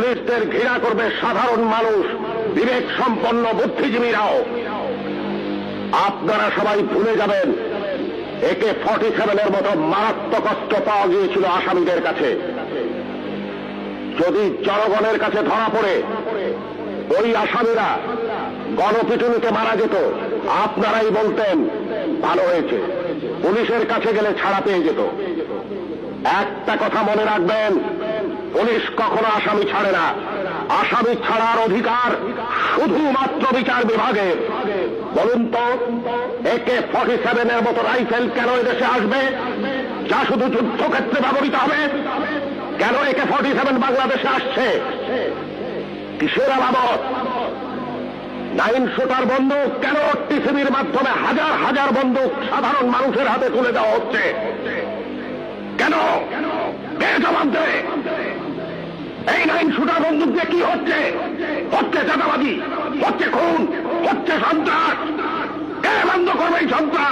পুলিশদের ঘৃণা করবে সাধারণ মানুষ, বিবেক সম্পন্ন বুদ্ধিজীবীরাও। আপনারা সবাই ভুলে যাবেন AK-47 মতো মারাত্মক অস্ত্র পাওয়া গিয়েছিল আসামিদের কাছে। যদি জনগণের কাছে ধরা পড়ে ওই আসামিরা গণপিটুনিতে মারা যেত, আপনারাই বলতেন ভালো হয়েছে, পুলিশের কাছে গেলে ছাড়া পেয়ে যেত। একটা কথা মনে রাখবেন, পুলিশ কখনো আসামি ছাড়ে না। আসামি ছাড়ার অধিকার শুধুমাত্র বিচার বিভাগের। বলুন তো, AK-47 মতো রাইফেল কেন এদেশে আসবে, যা শুধু যুদ্ধক্ষেত্রে ব্যবহৃত হবে? কেন AK-47 বাংলাদেশে আসছে? কিসের আলামত? 9 শুটার বন্দুক কেন টিসিবির মাধ্যমে হাজার হাজার বন্দুক সাধারণ মানুষের হাতে তুলে দেওয়া হচ্ছে? কেন? কে জবাব দেবে? এই 9 শুটার বন্দুক দিয়ে কি হচ্ছে? হচ্ছে চাঁদাবাজি, হচ্ছে খুন, হচ্ছে সন্ত্রাস। কে বন্ধ করবে এই সন্ত্রাস?